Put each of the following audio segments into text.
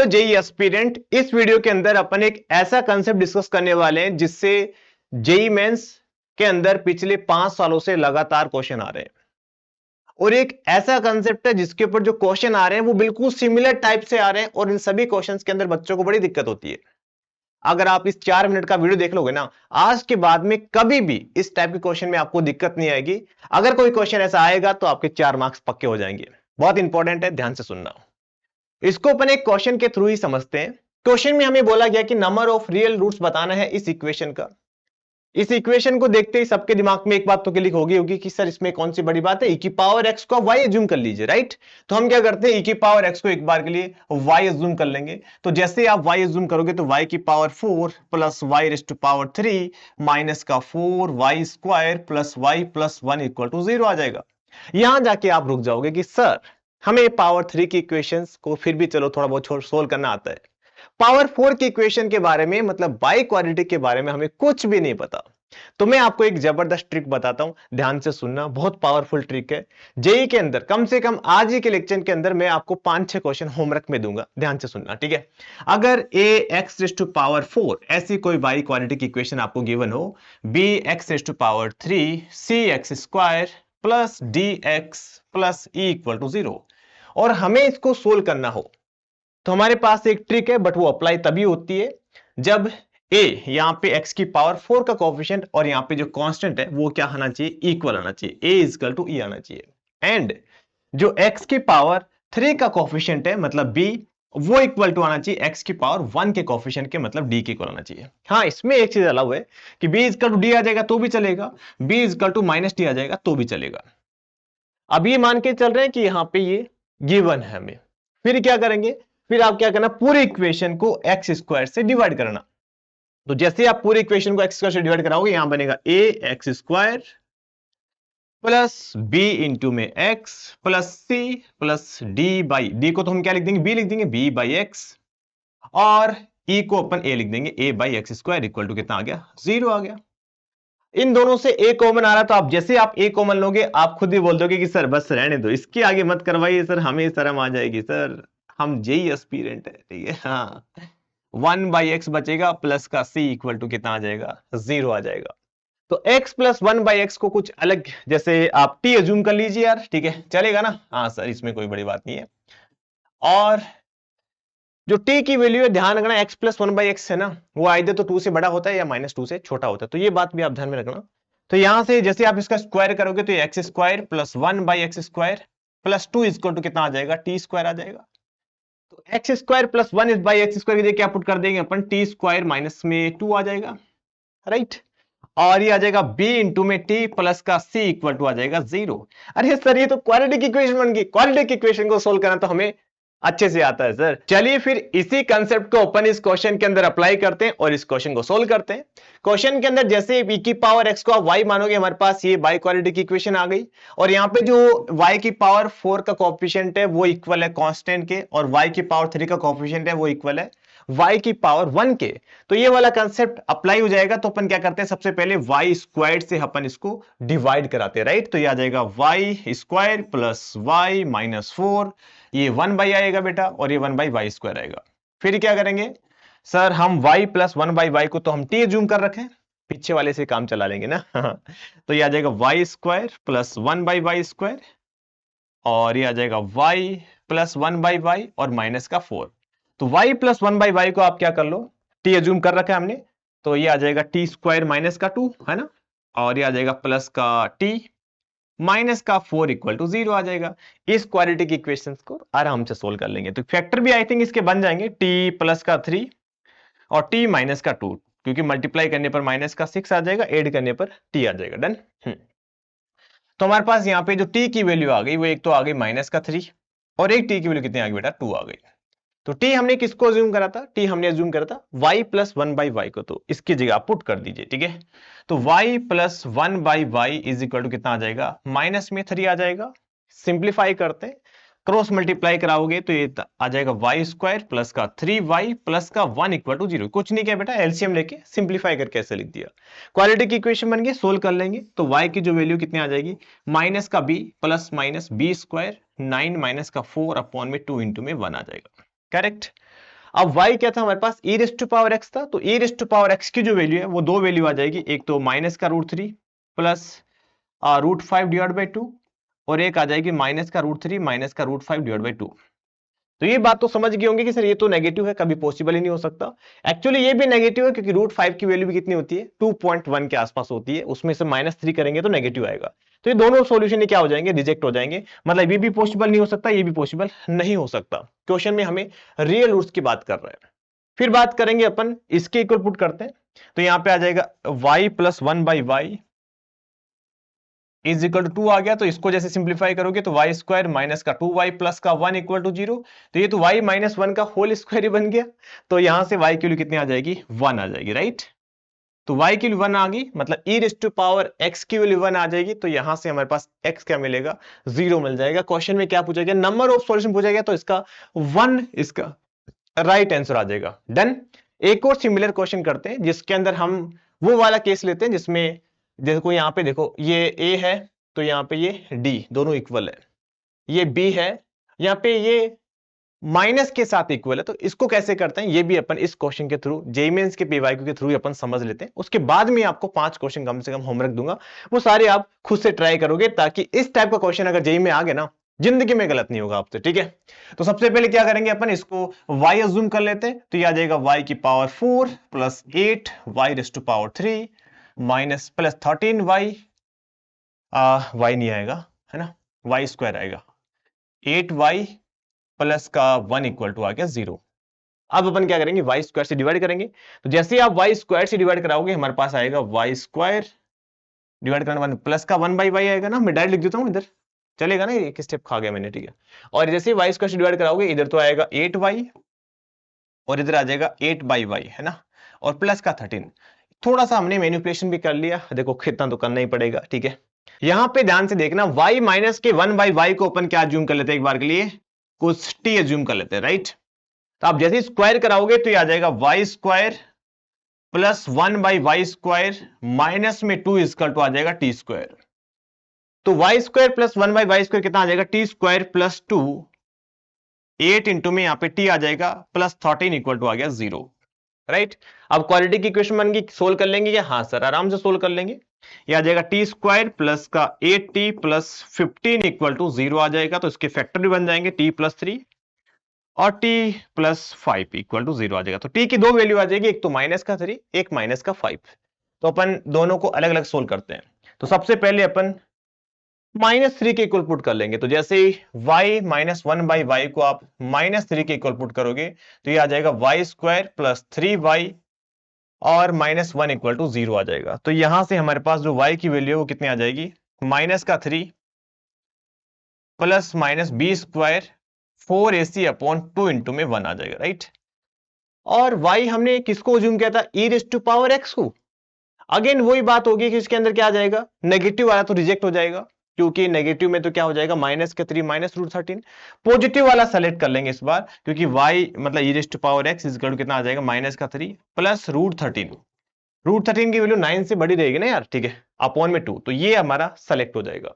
तो JEE aspirant, इस video के अंदर अपन एक ऐसा कंसेप्ट डिस्कस करने वाले हैं जिससे जेई मेंस के अंदर पिछले 5 सालों से लगातार क्वेश्चन आ रहे हैं, और एक ऐसा कंसेप्ट है जिसके ऊपर जो क्वेश्चन आ रहे हैं वो बिल्कुल सिमिलर टाइप से आ रहे हैं, और इन सभी क्वेश्चंस के अंदर बच्चों को बड़ी दिक्कत होती है। अगर आप इस 4 मिनट का वीडियो देख लोगे ना, आज के बाद में कभी भी इस टाइप के क्वेश्चन में आपको दिक्कत नहीं आएगी। अगर कोई क्वेश्चन ऐसा आएगा तो आपके 4 मार्क्स पक्के हो जाएंगे। बहुत इंपॉर्टेंट है, ध्यान से सुनना। इसको अपन एक क्वेश्चन के थ्रू ही समझते हैं। क्वेश्चन में हमें बोला गया कि नंबर ऑफ रियल रूट्स बताना है इस इक्वेशन का। इस इक्वेशन को देखते ही सबके दिमाग में एक बात तो क्लिक होगी कि सर इसमें कौन सी बड़ी बात है, e की पावर x को y अज्यूम कर लीजिए, राइट। तो हम क्या करते हैं, e की पावर x को एक बार के लिए y अज्यूम कर लेंगे। तो जैसे आप y अज्यूम करोगे तो y की power 4 plus y raise to power 3 minus का 4y square plus y plus 1 equal to 0 आ जाएगा। यहां जाके आप रुक जाओगे कि सर हमें पावर 3 की इक्वेशंस को फिर भी चलो थोड़ा बहुत सोल्व करना आता है, पावर 4 की इक्वेशन के बारे में मतलब बाई क्वाड्रेटिक के बारे में हमें कुछ भी नहीं पता। तो मैं आपको एक जबरदस्त ट्रिक बताता हूं, ध्यान से सुनना, बहुत पावरफुल ट्रिक है। जेई के अंदर कम से कम आज ही के लेक्चर के अंदर मैं आपको 5-6 क्वेश्चन होमवर्क में दूंगा, ध्यान से सुनना, ठीक है। अगर A X raise to power 4 ऐसी कोई बाई क्वाड्रेटिक इक्वेशन आपको गिवन हो, B X raise to power 3 C X square plus D X plus E equal to 0, और हमें इसको सोल्व करना हो, तो हमारे पास एक ट्रिक है, बट वो अप्लाई तभी होती है जब a यहां पे x की पावर 4 का कोएफिशिएंट और यहां पे जो कांस्टेंट है वो क्या आना चाहिए, इक्वल आना चाहिए, a इक्वल टू e आना चाहिए। एंड जो x की पावर 3 का कोएफिशिएंट है मतलब b, वो इक्वल टू आना चाहिए x की पावर 1 के कोएफिशिएंट के मतलब d के इक्वल आना चाहिए। हाँ, इसमें एक चीज अलाउ है कि b इक्वल टू d आ जाएगा तो भी चलेगा, b equal to minus d आ जाएगा तो भी चलेगा। अब ये मान के चल रहे हैं कि यहां पे ये गिवन है हमें, फिर क्या करेंगे, फिर आप क्या करना, पूरे इक्वेशन को एक्स स्क्वायर से डिवाइड करना। तो जैसे आप पूरे इक्वेशन को एक्स स्क्वायर से डिवाइड कराओगे, यहां बनेगा a x square plus b into में x plus c plus d by, d को तो हम क्या लिख देंगे, बी लिख देंगे, बी बाई एक्स, और ई को अपन ए लिख देंगे, a by x square equal to कितना आ गया, 0 आ गया। इन दोनों से ए कॉमन आ रहा, तो आप जैसे आप ए कॉमन लोगे आप खुद ही बोल दोगे कि सर बस रहने दो, इसके आगे मत करवाइए सर, हमें शर्म आ जाएगी सर, हम जेई एस्पिरेंट है, ठीक है। हाँ, 1/x बचेगा प्लस का c इक्वल टू कितना आ जाएगा, 0 आ जाएगा। तो x प्लस 1/x को कुछ अलग, जैसे आप t अज्यूम कर लीजिए यार, ठीक है, चलेगा ना। हाँ सर, इसमें कोई बड़ी बात नहीं है। और जो t की वैल्यू है, ध्यान रखना x प्लस 1/x है ना, वो आइदर तो 2 से बड़ा होता है या -2 से छोटा होता है, तो ये बात भी आप ध्यान में रखना। तो यहां से जैसे आप इसका स्क्वायर करोगे तो X square plus 1/x square plus 2 equal to कितना आ जाएगा, टी स्क्वायर आ जाएगा। तो X square plus 1/x square की जगह क्या पुट कर देंगे अपन, टी स्क्वायर माइनस में 2 आ जाएगा, राइट। और ये आ जाएगा b इंटू में t प्लस का c इक्वल टू आ जाएगा 0। अरे सर ये तो क्वाड्रेटिक इक्वेशन बन गई, क्वाड्रेटिक इक्वेशन को सोल्व करना तो हमें अच्छे से आता है सर। चलिए फिर इसी कंसेप्ट को अपन इस क्वेश्चन के अंदर अप्लाई करते हैं और इस क्वेश्चन को सोल्व करते हैं। क्वेश्चन के अंदर जैसे e की पावर x को आप y मानोगे, हमारे पास ये बाई क्वाड्रेटिक इक्वेशन आ गई, और यहाँ पे जो y की पावर 4 का कोएफिशिएंट है वो इक्वल है कांस्टेंट के, और y की पावर 3 का कोएफिशिएंट है वो इक्वल है y की पावर 1 के। तो ये वाला कंसेप्ट अप्लाई हो जाएगा। तो अपन क्या करते हैं, सबसे पहले y स्क्वायर्ड से अपन इसको डिवाइड कराते हैं, राइट। तो ये आ जाएगा y square plus y minus 4, ये 1 आएगा बेटा, और ये 1/y स्क्वायर आएगा। फिर क्या करेंगे सर, हम y प्लस 1/y को तो हम t अज्यूम कर रखे हैं, पीछे वाले से काम चला लेंगे ना। तो ये आ जाएगा y square plus 1/y square, और ये आ जाएगा y प्लस 1/y और माइनस का 4। तो y प्लस 1/y को आप क्या कर लो, t अज्यूम कर रखा है हमने, तो ये आ जाएगा t स्क्वायर माइनस का 2 है ना, और ये आ जाएगा प्लस का t माइनस का 4 इक्वल टू 0 आ जाएगा। इस क्वाड्रेटिक इक्वेशंस को आराम से सोल्व कर लेंगे। तो फैक्टर भी आई थिंक इसके बन जाएंगे, t प्लस का 3 और t माइनस का 2, क्योंकि मल्टीप्लाई करने पर माइनस का 6 आ जाएगा, ऐड करने पर t आ जाएगा। डन। तो हमारे पास यहाँ पे जो t की वैल्यू आ गई वो एक तो आ गई -3, और एक t की वैल्यू कितनी आ गई बेटा, 2 आ गई। तो t हमने किसको अज्यूम करा था, t हमने अज्यूम करा था y प्लस 1/y को, तो इसकी जगह आप पुट कर दीजिए, ठीक है। तो y plus 1/y is equal to कितना आ जाएगा, माइनस में 3 आ जाएगा। सिंप्लीफाई करते हैं, क्रॉस मल्टीप्लाई कराओगे तो ये आ जाएगा y स्क्वायर प्लस का 3y प्लस का 1 इक्वल टू 0। कुछ नहीं किया बेटा, एलसीएम लेके सिंप्लीफाई करके ऐसे लिख दिया। क्वाड्रेटिक इक्वेशन बन गई, सोल्व कर लेंगे। तो y की जो वैल्यू कितनी आ जाएगी, माइनस का b plus minus b square 9 minus का 4 अपॉन में 2 इंटू में 1 आ जाएगा, करेक्ट। अब y क्या था हमारे पास, e raised to power x था, तो e raised to power x की जो वैल्यू है वो दो वैल्यू आ जाएगी, एक तो माइनस का √3 प्लस √5 डिवाइड बाई 2, और एक आ जाएगी माइनस का √3 माइनस का √5 डिवाइड बाई 2। तो ये बात तो समझ गए होंगे कि सर ये तो नेगेटिव है, कभी पॉसिबल ही नहीं हो सकता। एक्चुअली ये भी नेगेटिव है क्योंकि √5 की वैल्यू भी कितनी होती है, 2.1 के आसपास होती है, उसमें से -3 करेंगे तो नेगेटिव आएगा। तो ये दोनों सॉल्यूशन क्या हो जाएंगे, रिजेक्ट हो जाएंगे, मतलब ये भी पॉसिबल नहीं हो सकता, ये भी पॉसिबल नहीं हो सकता। क्वेश्चन में हमें रियल रूट्स की बात कर रहे हैं। फिर बात करेंगे अपन इसके इक्वल पुट करते हैं, तो यहां पे आ जाएगा y plus 1/y is equal to 2 आ गया। तो इसको जैसे सिंप्लीफाई करोगे तो वाई स्क्वायर माइनस का 2y प्लस का 1 इक्वल टू 0। तो ये तो y माइनस 1 का होल स्क्वायर ही बन गया। तो यहां से y की वैल्यू कितनी आ जाएगी, 1 आ जाएगी, राइट। तो y की वैल्यू 1 आ गई, मतलब e raise to power x की वैल्यू 1 आ जाएगी। तो यहां से हमारे पास x क्या मिलेगा, 0 मिल जाएगा। क्वेश्चन में क्या पूछा गया, नंबर ऑफ सॉल्यूशन पूछा गया, तो इसका 1 इसका राइट आंसर आ जाएगा। डन। एक और सिमिलर क्वेश्चन करते हैं जिसके अंदर हम वो वाला केस लेते हैं जिसमें देखो, यहां पे देखो ये a है, तो यहां पे ये d दोनों इक्वल है, ये b है, यहां पे ये माइनस के साथ इक्वल है। तो इसको कैसे करते हैं, ये भी अपन इस क्वेश्चन के थ्रू, जेईई मेंस के पीवाईक्यू के थ्रू अपन समझ लेते हैं। उसके बाद में आपको 5 क्वेश्चन कम से कम होमवर्क दूंगा, वो सारे आप खुद से ट्राई करोगे, ताकि इस टाइप का क्वेश्चन अगर जेईई में आ गया ना, जिंदगी में गलत नहीं होगा आपसे, ठीक है। तो सबसे पहले क्या करेंगे अपन, इसको y अज्यूम कर लेते हैं। तो ये आ जाएगा y की power 4 plus 8 y raise to power 3 minus plus 13y, y नहीं आएगा, है ना, y स्क्वायर आएगा, 8y प्लस का 1 इक्वल टू आ गया 0। अब अपन क्या करेंगे, y स्क्वायर से डिवाइड करेंगे। तो जैसे ही आप y स्क्वायर से डिवाइड कराओगे हमारे पास आएगा y स्क्वायर डिवाइड करना 1 प्लस का 1/y आएगा ना, मैं डायरेक्ट लिख देता हूं इधर, चलेगा ना, एक स्टेप खा गया मैंने, ठीक है। और जैसे y स्क्वायर से डिवाइड कराओगे इधर तो आएगा 8y और इधर आ जाएगा 8/y, है ना, और प्लस का 13। थोड़ा सा हमने मैनिपुलेशन भी कर लिया, देखो कितना तो करना ही पड़ेगा, ठीक है। यहां पे ध्यान से देखना, y माइनस के 1/y को अपन क्या अज्यूम कर लेते हैं, एक बार के लिए कुछ t अज्यूम कर लेते हैं, राइट। तो आप जैसे स्क्वायर कराओगे तो ये आ जाएगा y square plus 1/y square minus में 2 इक्वल टू आ जाएगा t स्क्वायर। तो y square plus 1/y square कितना आ जाएगा, t स्क्वायर प्लस 2, 8 इंटू में यहाँ पे t आ जाएगा प्लस 13 इक्वल टू आ गया 0, राइट। अब क्वालिटी की इक्वेशन बन गई, सोल्व कर लेंगे क्या, हाँ सर आराम से सोल्व कर लेंगे। ये आ जाएगा टी स्क्वायर प्लस का 8t प्लस 15 इक्वल टू 0 आ जाएगा। तो इसके फैक्टर भी बन जाएंगे, t प्लस 3 और t प्लस 5 इक्वल टू 0 आ जाएगा। तो t की दो वैल्यू आ जाएगी, एक तो माइनस का 3, एक माइनस का 5। तो अपन दोनों को अलग अलग सोल्व करते हैं। तो सबसे पहले अपन -3 के इक्वल पुट कर लेंगे। तो जैसे ही y माइनस 1/y को आप -3 के इक्वल पुट करोगे तो ये आ जाएगा y स्क्वायर प्लस 3y और -1 इक्वल टू 0 आ जाएगा। तो यहां से हमारे पास जो y की वैल्यू है वो कितनी आ जाएगी, माइनस का 3 plus minus B square 4ac upon 2 into में 1 आ जाएगा, राइट। और y हमने किसको अज्यूम किया था, e raise to power x को। अगेन वही बात होगी कि इसके अंदर क्या आ जाएगा, नेगेटिव वाला तो रिजेक्ट हो जाएगा, क्योंकि नेगेटिव में तो क्या हो जाएगा, माइनस के 3 माइनस √13। पॉजिटिव वाला सेलेक्ट कर लेंगे इस बार, क्योंकि y मतलब e raise to power x is equal to कितना आ जाएगा, माइनस का 3 प्लस √13। √13 की वैल्यू 9 से बड़ी रहेगी ना यार, ठीक है, अपॉन में 2, तो ये हमारा सेलेक्ट हो जाएगा।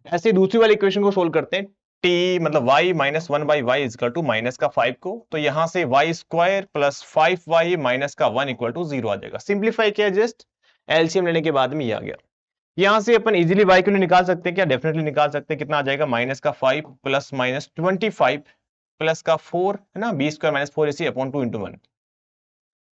ऐसे दूसरी वाली इक्वेशन को सोल्व करते हैं, t मतलब y minus 1/y is equal to minus का 5 को। तो यहां से y square plus 5y minus का 1 इक्वल टू 0 आ जाएगा। सिंप्लीफाई किया, जस्ट एलसीएम लेने के बाद में ये आ गया। यहां से अपन इजीली y को निकाल सकते हैं क्या, डेफिनेटली निकाल सकते हैं। कितना आ जाएगा, माइनस का 5 प्लस माइनस 25 प्लस का 4, है ना, B square minus 4ac upon 2 into 1।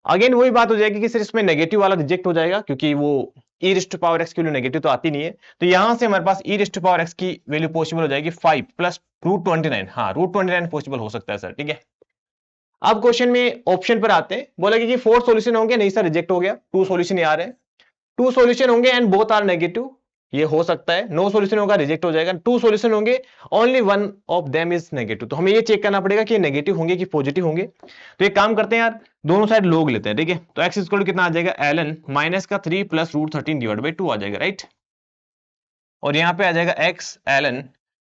Again वही बात हो जाएगी कि सिर्फ इसमें नेगेटिव वाला रिजेक्ट हो जाएगा, क्योंकि वो e raise to power x की वैल्यू नेगेटिव तो आती नहीं है। तो यहां से हमारे पास e raise to power x की वैल्यू पॉसिबल हो जाएगी 5 प्लस √29। हाँ, √29 पॉसिबल हो सकता है सर, ठीक है। अब क्वेश्चन में ऑप्शन पर आते हैं, बोला कि 4 सॉल्यूशन होंगे, नहीं सर रिजेक्ट हो गया, 2 सॉल्यूशन आ रहे हैं। 2 सॉल्यूशन होंगे एंड बोथ आर नेगेटिव, ये हो सकता है। नो सॉल्यूशन होगा, रिजेक्ट हो जाएगा। 2 सॉल्यूशन होंगे, only one of them is negative, तो हमें ये चेक करना पड़ेगा कि ये नेगेटिव होंगे कि पॉजिटिव होंगे। तो एक काम करते हैं यार, दोनों साइड लोग लेते हैं, ठीक है। तो x इक्वल टू कितना आ जाएगा, ln माइनस का 3 प्लस √13 डिवाइड बाई 2 आ जाएगा, राइट। और यहां पे आ जाएगा x ln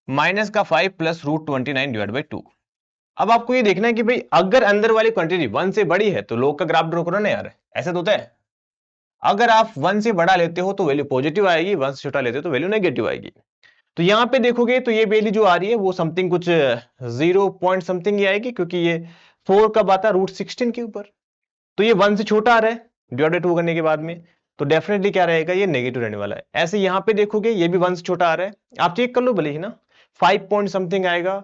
माइनस का 5 प्लस √29 डिवाइड बाई 2। अब आपको ये देखना है कि भाई अगर अंदर वाली क्वांटिटी 1 से बड़ी है तो लोग का ग्राफ ड्रॉ करो ना यार, ऐसा तो होता है। अगर आप 1 से बड़ा लेते हो तो वैल्यू पॉजिटिव आएगी, 1 से छोटा लेते हो तो वैल्यू नेगेटिव आएगी। तो यहां पे देखोगे तो ये वैल्यू जो आ रही है वो समथिंग कुछ 0 पॉइंट समथिंग ही आएगी, क्योंकि ये 4 कब आता है, √16 के ऊपर। तो ये 1 से छोटा आ रहा है डिवाइडेड 2 करने के बाद में, तो डेफिनेटली क्या रहेगा, ये नेगेटिव रहने वाला है। ऐसे यहां पे देखोगे ये भी 1 से छोटा आ रहा है, आप चेक कर लो भले ही ना, 5 पॉइंट समथिंग आएगा,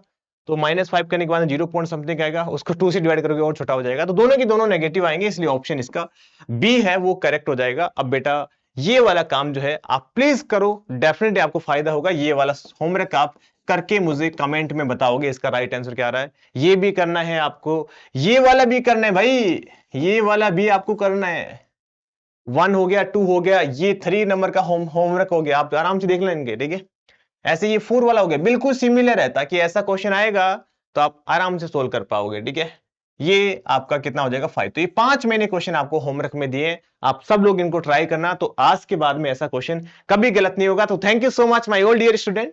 तो -5 करने के बाद 0 पॉइंट समथिंग आएगा, उसको 2 से डिवाइड करोगे और छोटा हो जाएगा, तो दोनों की दोनों नेगेटिव आएंगे, इसलिए ऑप्शन इसका बी है वो करेक्ट हो जाएगा। अब बेटा ये वाला काम जो है आप प्लीज करो, डेफिनेटली आपको फायदा होगा। ये वाला होमवर्क आप करके मुझे कमेंट में बताओगे इसका राइट आंसर क्या आ रहा है। ये भी करना है आपको, ये वाला भी करना है भाई, ये वाला भी आपको करना है। 1 हो गया, 2 हो गया, ये 3 नंबर का होमवर्क हो गया, आप आराम से देख लेंगे, ठीक है। ऐसे ये 4 वाला हो गया, बिल्कुल सिमिलर है, ताकि ऐसा क्वेश्चन आएगा तो आप आराम से सोल्व कर पाओगे, ठीक है। ये आपका कितना हो जाएगा 5। तो ये 5 मैंने क्वेश्चन आपको होमवर्क में दिए, आप सब लोग इनको ट्राई करना, तो आज के बाद में ऐसा क्वेश्चन कभी गलत नहीं होगा। तो thank you so much my all dear student.